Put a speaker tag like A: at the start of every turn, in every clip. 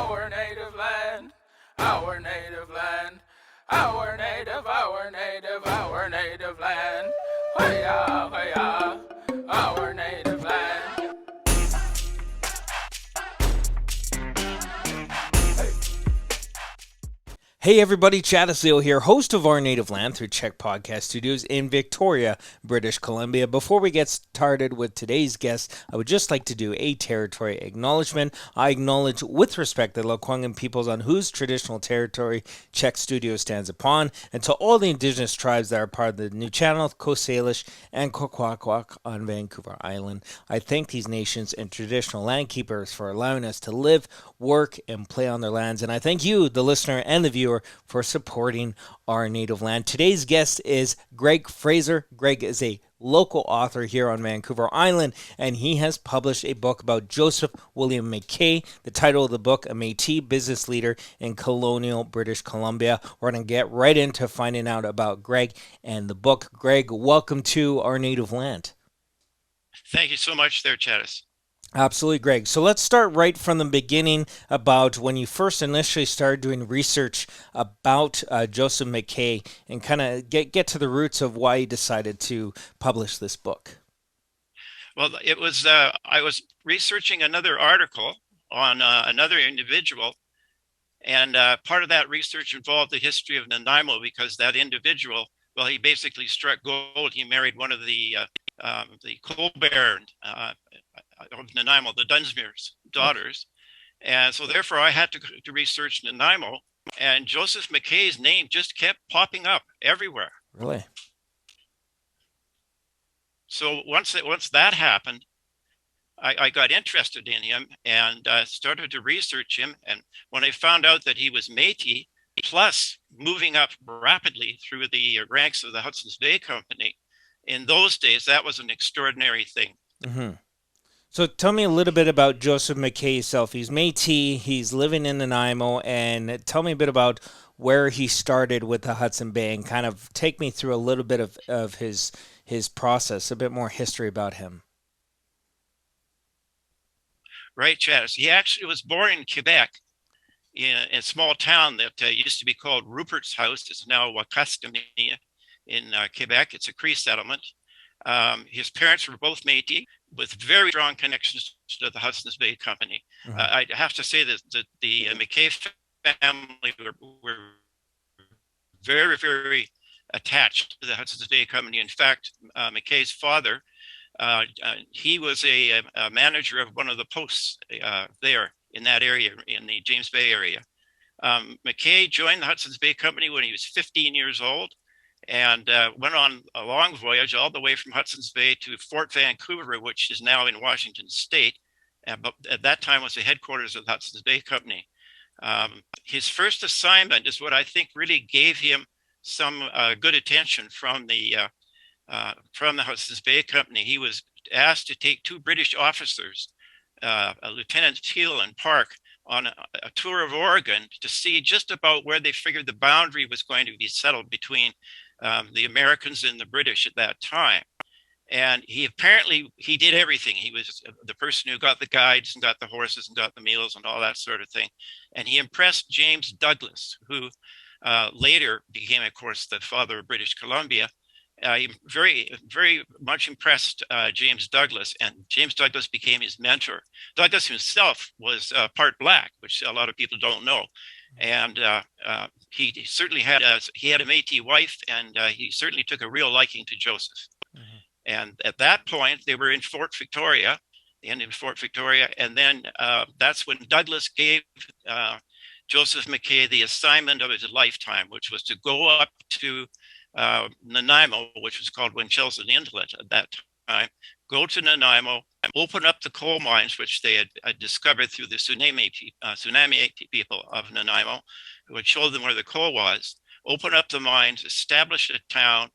A: our native land, our native land, our native, our native, our native land. Hiya, hiya, our native land.
B: Hey everybody, Chattiseo here, host of Our Native Land through Czech Podcast Studios in Victoria, British Columbia. Before we get started with today's guest, I would just like to do a territory acknowledgement. I acknowledge with respect the Lekwungen peoples on whose traditional territory Czech Studio stands upon, and to all the Indigenous tribes that are part of the New Channel, Coast Salish, and Kwakwaka'wakw on Vancouver Island. I thank these nations and traditional land keepers for allowing us to live, work, and play on their lands, and I thank you, the listener and the viewer, for supporting Our Native Land. Today's guest is Greg Fraser. Greg is a local author here on Vancouver Island, and he has published a book about Joseph William McKay. The title of the book, A Métis Business Leader in Colonial British Columbia. We're going to get right into finding out about Greg and the book. Greg, welcome to Our Native Land.
C: Thank you so much there, Chattis.
B: Absolutely, Greg. So let's start right from the beginning about when you first initially started doing research about Joseph McKay and kind of get to the roots of why you decided to publish this book.
C: Well, it was I was researching another article on another individual, and part of that research involved the history of Nanaimo, because that individual, well, he basically struck gold. He married one of the coal baron of Nanaimo, the Dunsmuir's daughters. And so therefore I had to research Nanaimo, and Joseph McKay's name just kept popping up everywhere.
B: Really?
C: So once that happened, I got interested in him and started to research him. And when I found out that he was Métis, plus moving up rapidly through the ranks of the Hudson's Bay Company, in those days, that was an extraordinary thing.
B: Mm-hmm. So tell me a little bit about Joseph McKay himself. He's Métis, he's living in Nanaimo, and tell me a bit about where he started with the Hudson Bay and kind of take me through a little bit of his process, a bit more history about him.
C: Right, Chaz. He actually was born in Quebec, in a small town that used to be called Rupert's House. It's now Wakaskani in Quebec. It's a Cree settlement. His parents were both Métis, with very strong connections to the Hudson's Bay Company. Mm-hmm. I have to say that the McKay family were very, very attached to the Hudson's Bay Company. In fact, McKay's father, he was a manager of one of the posts there in that area, in the James Bay area. McKay joined the Hudson's Bay Company when he was 15 years old, and went on a long voyage all the way from Hudson's Bay to Fort Vancouver, which is now in Washington State, but at that time was the headquarters of the Hudson's Bay Company. His first assignment is what I think really gave him some good attention from the Hudson's Bay Company. He was asked to take two British officers, Lieutenant Teal and Park, on a tour of Oregon to see just about where they figured the boundary was going to be settled between the Americans and the British at that time. And he did everything. He was the person who got the guides and got the horses and got the meals and all that sort of thing. And he impressed James Douglas, who later became, of course, the father of British Columbia. He very, very much impressed James Douglas, and James Douglas became his mentor. Douglas himself was part Black, which a lot of people don't know. And he certainly had a Métis wife, and he certainly took a real liking to Joseph. Mm-hmm. And at that point, they were in Fort Victoria, the end of Fort Victoria. And then that's when Douglas gave Joseph McKay the assignment of his lifetime, which was to go up to Nanaimo, which was called Winchelsea Inlet at that time, go to Nanaimo, open up the coal mines, which they had discovered through the tsunami people of Nanaimo, who had showed them where the coal was, open up the mines, establish a town,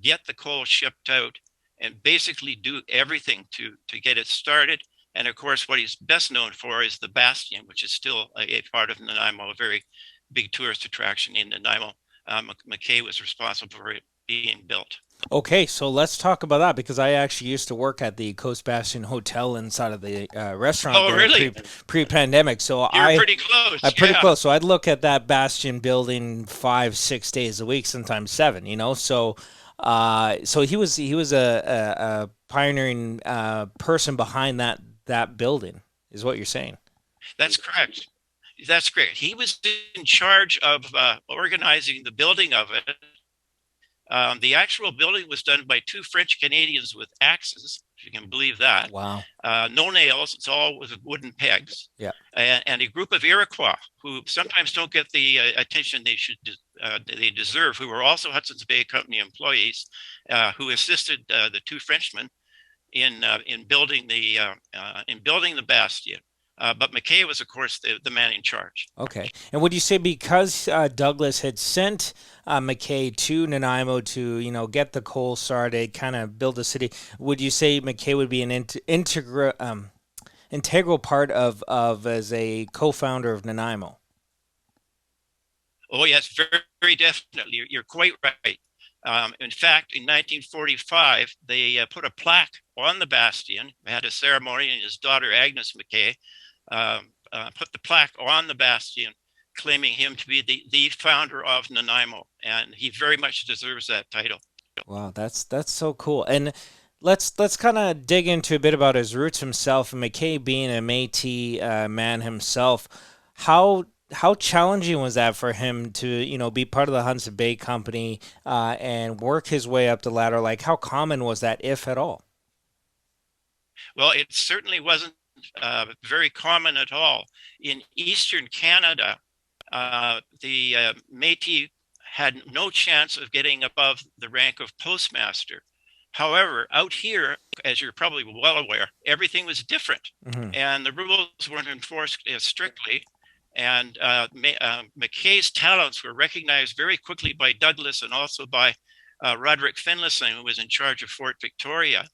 C: get the coal shipped out, and basically do everything to get it started. And of course, what he's best known for is the Bastion, which is still a part of Nanaimo, a very big tourist attraction in Nanaimo. McKay was responsible for it being built.
B: Okay, so let's talk about that because I actually used to work at the Coast Bastion Hotel inside of the restaurant
C: Oh,
B: there
C: really?
B: pre-pandemic. So
C: You're pretty close.
B: I'm pretty
C: Yeah.
B: close. So I'd look at that Bastion building 5, 6 days a week, sometimes seven. So so he was a pioneering person behind that building, is what you're saying.
C: That's correct. That's great. He was in charge of organizing the building of it. The actual building was done by two French Canadians with axes, if you can believe that.
B: Wow.
C: No nails, it's all with wooden pegs.
B: Yeah.
C: And a group of Iroquois who sometimes don't get the attention they deserve, who were also Hudson's Bay Company employees, who assisted the two Frenchmen in building the bastion. But McKay was, of course, the man in charge.
B: Okay. And would you say because Douglas had sent McKay to Nanaimo to, get the coal started, kind of build a city, would you say McKay would be an integral part of as a co-founder of Nanaimo?
C: Oh, yes, very, very definitely. You're quite right. In fact, in 1945, they put a plaque on the bastion. They had a ceremony, and his daughter, Agnes McKay, put the plaque on the bastion, claiming him to be the founder of Nanaimo, and he very much deserves that title.
B: Wow, that's so cool. And let's kind of dig into a bit about his roots himself. And McKay being a Métis man himself, how challenging was that for him to be part of the Hudson Bay Company and work his way up the ladder? Like, how common was that, if at all?
C: Well, it certainly wasn't very common at all. In Eastern Canada, the Métis had no chance of getting above the rank of postmaster. However, out here, as you're probably well aware, everything was different, and the rules weren't enforced strictly. And McKay's talents were recognized very quickly by Douglas and also by Roderick Finlayson, who was in charge of Fort Victoria,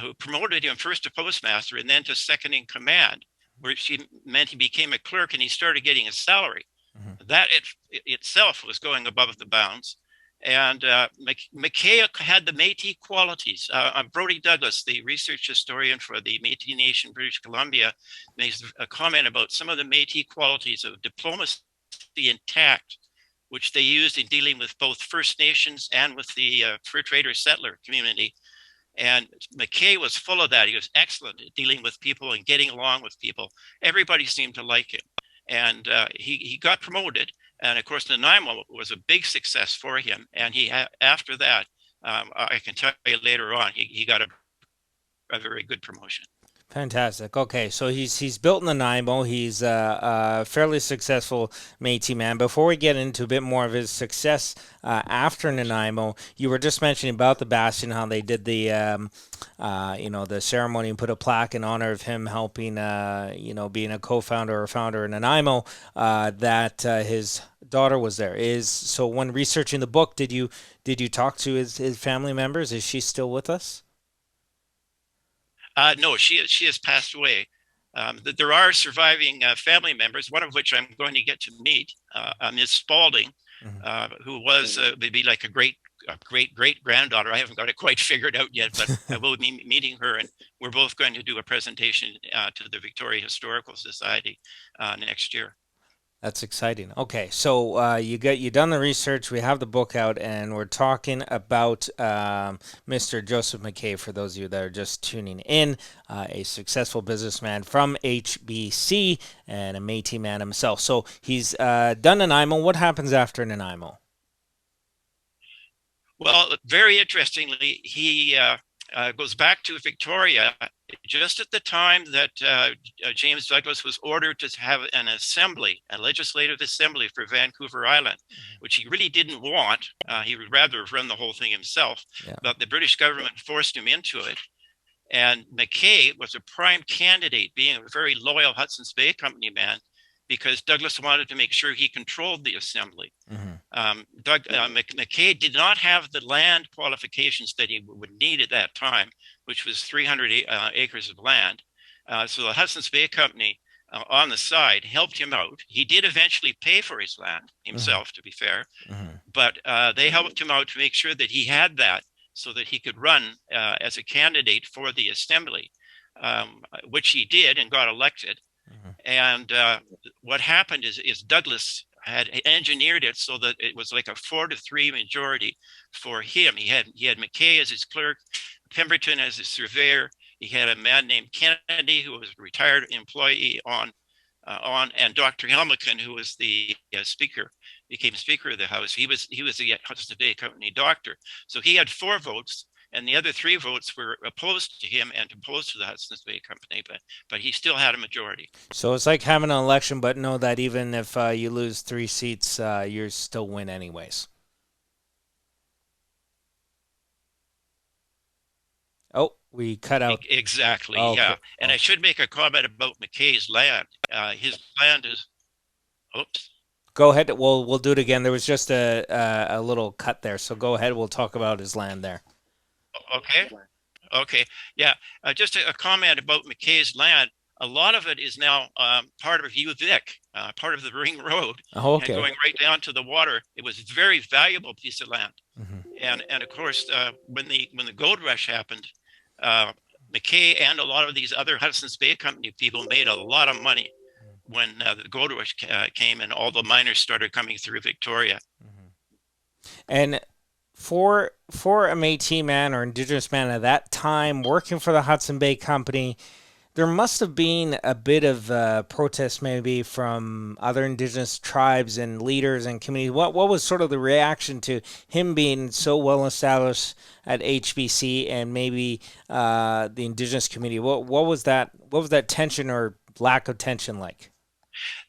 C: who promoted him first to postmaster and then to second in command, which meant he became a clerk and he started getting a salary. That itself was going above the bounds. And McKay had the Métis qualities. Brodie Douglas, the research historian for the Métis Nation, British Columbia, makes a comment about some of the Métis qualities of diplomacy and tact, which they used in dealing with both First Nations and with the fur trader settler community. And McKay was full of that. He was excellent at dealing with people and getting along with people. Everybody seemed to like him. And he got promoted. And of course, Nanaimo was a big success for him. And after that, I can tell you later on, he got a very good promotion.
B: Fantastic. Okay, so he's built Nanaimo. He's a fairly successful Métis man. Before we get into a bit more of his success after Nanaimo, you were just mentioning about the Bastion, how they did the the ceremony and put a plaque in honor of him helping being a co-founder or founder in Nanaimo. That his daughter was there. So when researching the book, did you talk to his family members? Is she still with us?
C: No, she has passed away. There are surviving family members, one of which I'm going to get to meet, Ms. Spalding, who was maybe like a great granddaughter. I haven't got it quite figured out yet, but I will be meeting her, and we're both going to do a presentation to the Victoria Historical Society next year.
B: That's exciting. Okay, so you done the research. We have the book out, and we're talking about Mr. Joseph McKay. For those of you that are just tuning in, a successful businessman from HBC and a Métis man himself. So he's done Nanaimo. What happens after Nanaimo?
C: Well, very interestingly, he goes back to Victoria just at the time that James Douglas was ordered to have an assembly, a legislative assembly for Vancouver Island, which he really didn't want. He would rather have run the whole thing himself, but the British government forced him into it. And McKay was a prime candidate, being a very loyal Hudson's Bay Company man, because Douglas wanted to make sure he controlled the assembly. McKay did not have the land qualifications that he would need at that time, which was 300 acres of land. So the Hudson's Bay Company on the side helped him out. He did eventually pay for his land himself, to be fair, but they helped him out to make sure that he had that. so that he could run as a candidate for the assembly, which he did and got elected. And what happened is Douglas had engineered it so that it was like a 4-3 majority for him. He had McKay as his clerk, Pemberton as his surveyor. He had a man named Kennedy, who was a retired employee on, and Dr. Helmicken, who was the speaker, became Speaker of the House. He was the Hudson Bay Company doctor. So he had 4 votes, and the other 3 votes were opposed to him and opposed to the Hudson's Bay Company, but he still had a majority.
B: So it's like having an election, but know that even if you lose 3 seats, you still win anyways. Oh, we cut out.
C: Exactly,
B: oh,
C: yeah.
B: Okay.
C: And I should make a comment about McKay's land. His land is, oops.
B: Go ahead. We'll do it again. There was just a little cut there, so go ahead. We'll talk about his land there.
C: Okay. Yeah. Just a comment about McKay's land. A lot of it is now part of UVic, part of the Ring Road,
B: Oh, okay.
C: and going right down to the water. It was a very valuable piece of land.
B: Mm-hmm.
C: And of course, when the gold rush happened, McKay and a lot of these other Hudson's Bay Company people made a lot of money when the gold rush came and all the miners started coming through Victoria.
B: Mm-hmm. And for a Métis man or Indigenous man at that time working for the Hudson Bay Company, there must have been a bit of protest maybe from other Indigenous tribes and leaders and communities. What was sort of the reaction to him being so well established at HBC and maybe the Indigenous community? What was that tension or lack of tension like?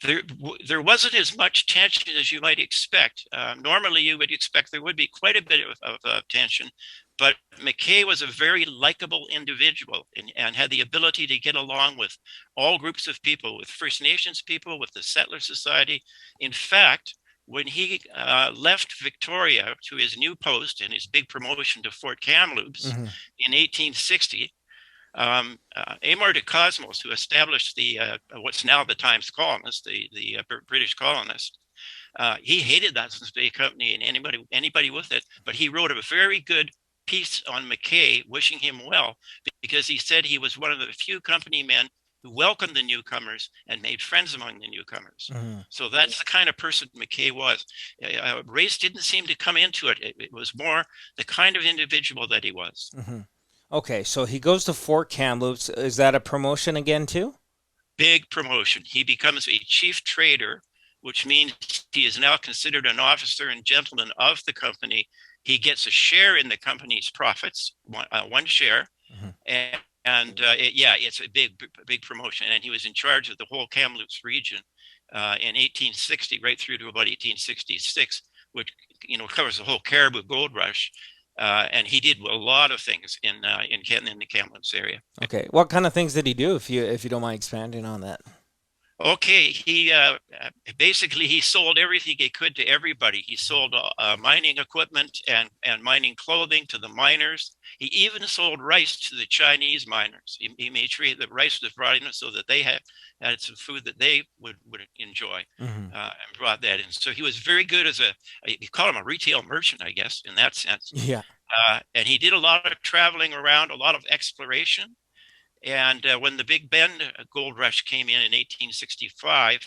C: There wasn't as much tension as you might expect. Normally, you would expect there would be quite a bit of tension, but McKay was a very likable individual and had the ability to get along with all groups of people, with First Nations people, with the Settler Society. In fact, when he left Victoria to his new post and his big promotion to Fort Kamloops in 1860, Amor de Cosmos, who established the what's now the Times Colonist, the British colonist, he hated that Hudson's Bay Company and anybody with it, but he wrote a very good piece on McKay, wishing him well, because he said he was one of the few company men who welcomed the newcomers and made friends among the newcomers. So that's the kind of person McKay was. Race didn't seem to come into it. It was more the kind of individual that he was.
B: Okay, so he goes to Fort Kamloops. Is that a promotion again too?
C: Big promotion. He becomes a chief trader, which means he is now considered an officer and gentleman of the company. He gets a share in the company's profits, one share, it's a big promotion. And he was in charge of the whole Kamloops region in 1860, right through to about 1866, which covers the whole Caribou Gold Rush. And he did a lot of things in the Kamloops area.
B: Okay, what kind of things did he do? If you don't mind expanding on that.
C: Okay, he basically he sold everything he could to everybody. He sold mining equipment and mining clothing to the miners. He even sold rice to the Chinese miners. He made sure the rice was brought in so that they had some food that they would enjoy, and brought that in. So he was very good as you call him a retail merchant, I guess, in that sense.
B: Yeah.
C: And he did a lot of traveling around, a lot of exploration. And when the Big Bend gold rush came in 1865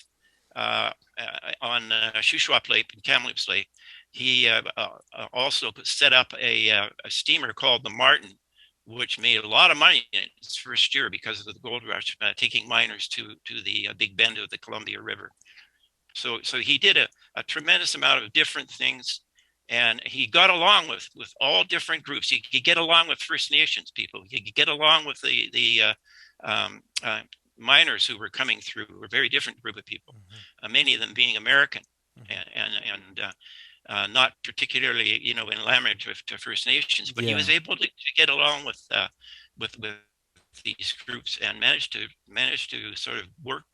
C: on Shuswap Lake and Kamloops Lake, he also set up a steamer called the Martin, which made a lot of money in its first year because of the gold rush, taking miners to the Big Bend of the Columbia River. So he did a tremendous amount of different things. And he got along with all different groups. He could get along with First Nations people. He could get along with the miners who were coming through, a very different group of people, many of them being American and not particularly, in language to First Nations. But he was able to get along with these groups and managed to sort of work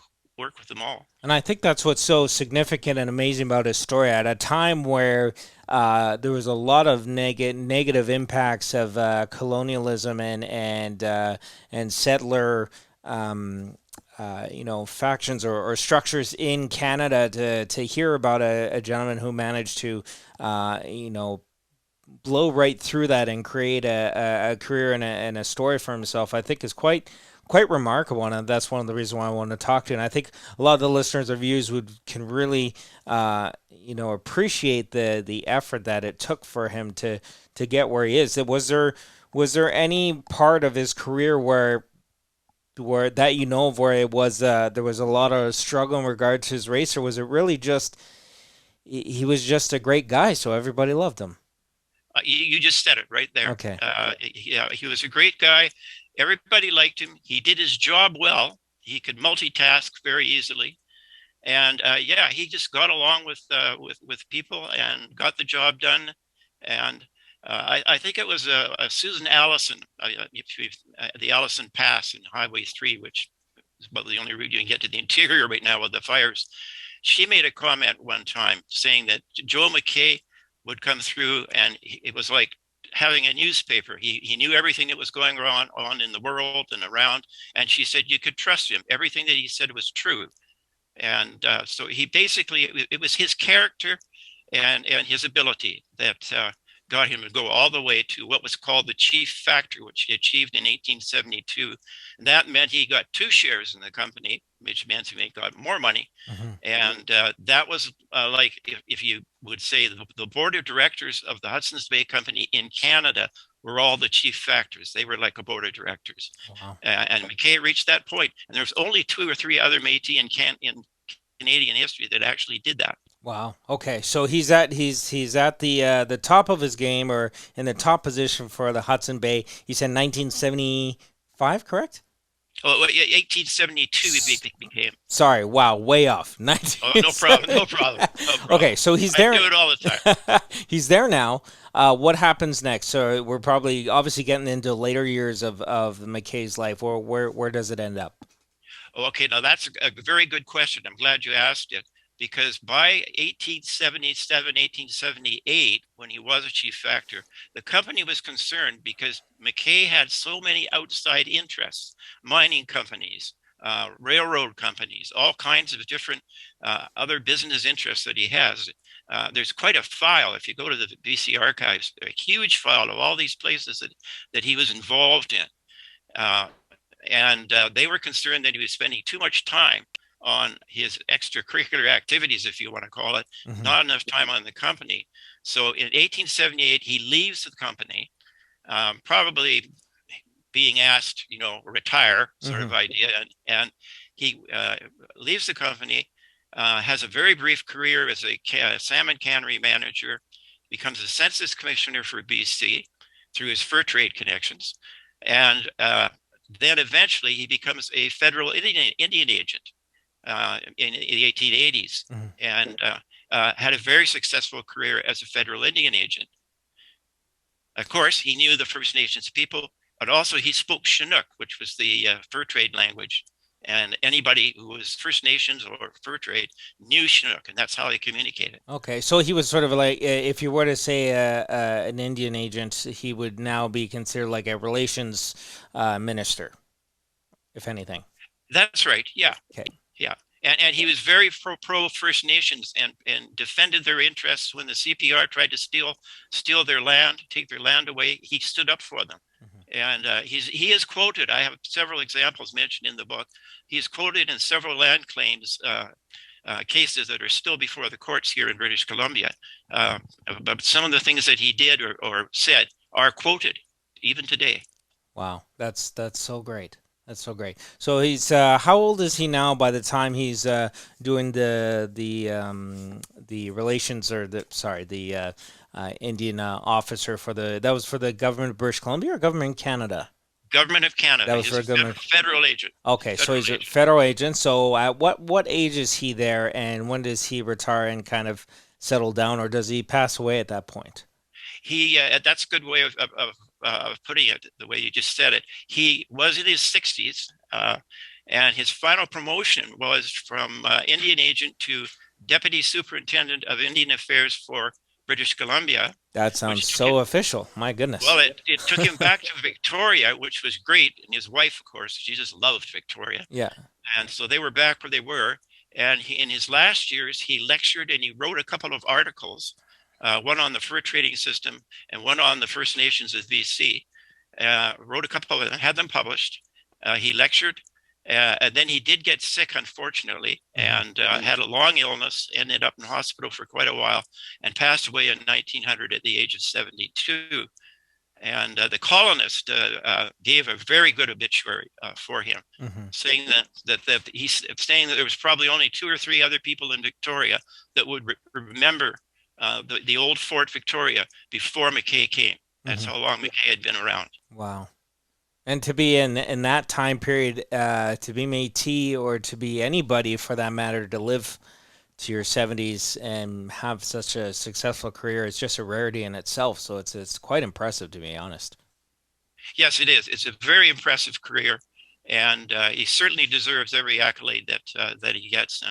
C: with them all.
B: And I think that's what's so significant and amazing about his story. At a time where there was a lot of negative impacts of colonialism and settler factions or structures in Canada, to hear about a gentleman who managed to blow right through that and create a career and a story for himself, I think is quite remarkable, and that's one of the reasons why I want to talk to you. And I think a lot of the listeners or viewers can really, appreciate the effort that it took for him to get where he is. Was there any part of his career where that of where it was there was a lot of struggle in regard to his race, or was it really just he was just a great guy, so everybody loved him?
C: You just said it right there.
B: Okay.
C: Yeah, he was a great guy. Everybody liked him. He did his job well. He could multitask very easily, and he just got along with people and got the job done. And I think it was Susan Allison, the Allison Pass in Highway 3, which is about the only route you can get to the interior right now with the fires. She made a comment one time saying that Joe McKay would come through, and it was like having a newspaper. He knew everything that was going on in the world and around, and she said you could trust him. Everything that he said was true. And so he basically, it was his character and his ability that got him to go all the way to what was called the chief factor, which he achieved in 1872. And that meant he got 2 shares in the company, which meant he got more money.
B: Mm-hmm.
C: And that was like, if you would say, the board of directors of the Hudson's Bay Company in Canada were all the chief factors. They were like a board of directors.
B: Wow.
C: And McKay reached that point. And there's only 2 or 3 other Métis in Canadian history that actually did that.
B: Wow. Okay. So he's at the top of his game, or in the top position for the Hudson Bay. He said 1975, correct?
C: Oh, 1872 he became.
B: Sorry. Wow. Way off.
C: Oh, no problem. No problem.
B: Okay. So he's there.
C: I do it all the time.
B: He's there now. What happens next? So we're probably obviously getting into later years of McKay's life. Where does it end up?
C: Okay. Now that's a very good question. I'm glad you asked it. Because by 1877, 1878, when he was a chief factor, the company was concerned because McKay had so many outside interests, mining companies, railroad companies, all kinds of different other business interests that he has. There's quite a file, if you go to the BC archives, a huge file of all these places that he was involved in. And they were concerned that he was spending too much time on his extracurricular activities, if you want to call it,
B: Mm-hmm.
C: not enough time on the company. So in 1878, he leaves the company, probably being asked, retire sort
B: Mm-hmm.
C: of idea. And he leaves the company, has a very brief career as a salmon cannery manager, becomes a census commissioner for BC through his fur trade connections. And then eventually he becomes a federal Indian agent. In the 1880s,
B: Mm-hmm.
C: and had a very successful career as a federal Indian agent. Of course, he knew the First Nations people, but also he spoke Chinook, which was the fur trade language. And anybody who was First Nations or fur trade knew Chinook, and that's how they communicated.
B: Okay, so he was sort of like, if you were to say an Indian agent, he would now be considered like a relations minister, if anything.
C: That's right. Yeah.
B: Okay.
C: Yeah. And he was very pro First Nations and defended their interests when the CPR tried to steal their land, take their land away. He stood up for them. Mm-hmm. And he is quoted. I have several examples mentioned in the book. He's quoted in several land claims cases that are still before the courts here in British Columbia. But some of the things that he did or said are quoted even today.
B: Wow, that's so great. That's so great. So he's how old is he now by the time he's doing the relations, or the Indian officer for the government of British Columbia or government of Canada?
C: Government of Canada.
B: That was for a government
C: federal agent.
B: Okay, so he's a federal agent. So at what age is he there, and when does he retire and kind of settle down, or does he pass away at that point?
C: He that's a good way of putting it, the way you just said it. He was in his 60s, and his final promotion was from Indian agent to Deputy Superintendent of Indian Affairs for British Columbia.
B: That sounds so official. My goodness.
C: Well, it took him back to Victoria, which was great. And his wife, of course, she just loved Victoria.
B: Yeah.
C: And so they were back where they were. And in his last years, he lectured and he wrote a couple of articles one on the fur trading system and one on the First Nations of BC. Wrote a couple of them, had them published. He lectured, and then he did get sick, unfortunately, and had a long illness, ended up in hospital for quite a while, and passed away in 1900 at the age of 72. And the Colonist gave a very good obituary for him, saying that he's saying that there was probably only 2 or 3 other people in Victoria that would remember the old Fort Victoria before McKay came. That's how long McKay had been around.
B: Wow. And to be in that time period, to be Métis or to be anybody for that matter, to live to your 70s and have such a successful career is just a rarity in itself. So it's quite impressive, to be honest. Yes, it is. It's a very impressive career, and he certainly deserves every accolade that he gets.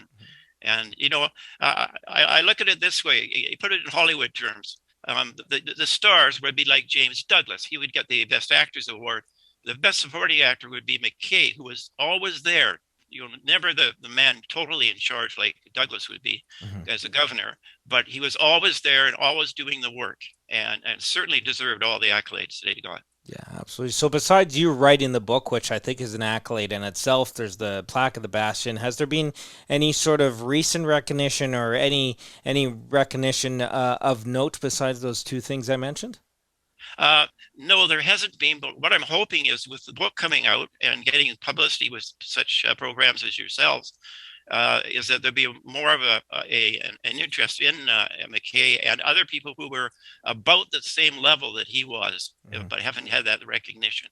B: And you know, I look at it this way. You put it in Hollywood terms. The stars would be like James Douglas. He would get the Best Actors Award. The Best Supporting Actor would be McKay, who was always there. You know, never the man totally in charge like Douglas would be as a governor, but he was always there and always doing the work, and certainly deserved all the accolades that he got. Yeah, absolutely. So besides you writing the book, which I think is an accolade in itself, there's the plaque of the Bastion. Has there been any sort of recent recognition or any recognition of note besides those 2 things I mentioned? No, there hasn't been, but what I'm hoping is with the book coming out and getting publicity with such programs as yourselves, is that there'll be more of an interest in McKay and other people who were about the same level that he was, but haven't had that recognition.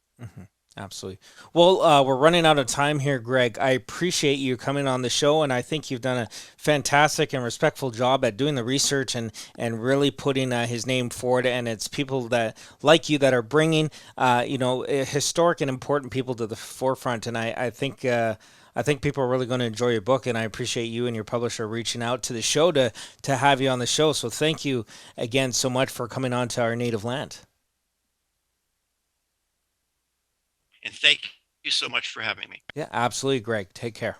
B: Absolutely. Well, we're running out of time here, Greg. I appreciate you coming on the show, and I think you've done a fantastic and respectful job at doing the research and really putting his name forward. And it's people that like you that are bringing, historic and important people to the forefront. And I think people are really going to enjoy your book, and I appreciate you and your publisher reaching out to the show to have you on the show. So thank you again so much for coming on to Our Native Land. And thank you so much for having me. Yeah, absolutely, Greg. Take care.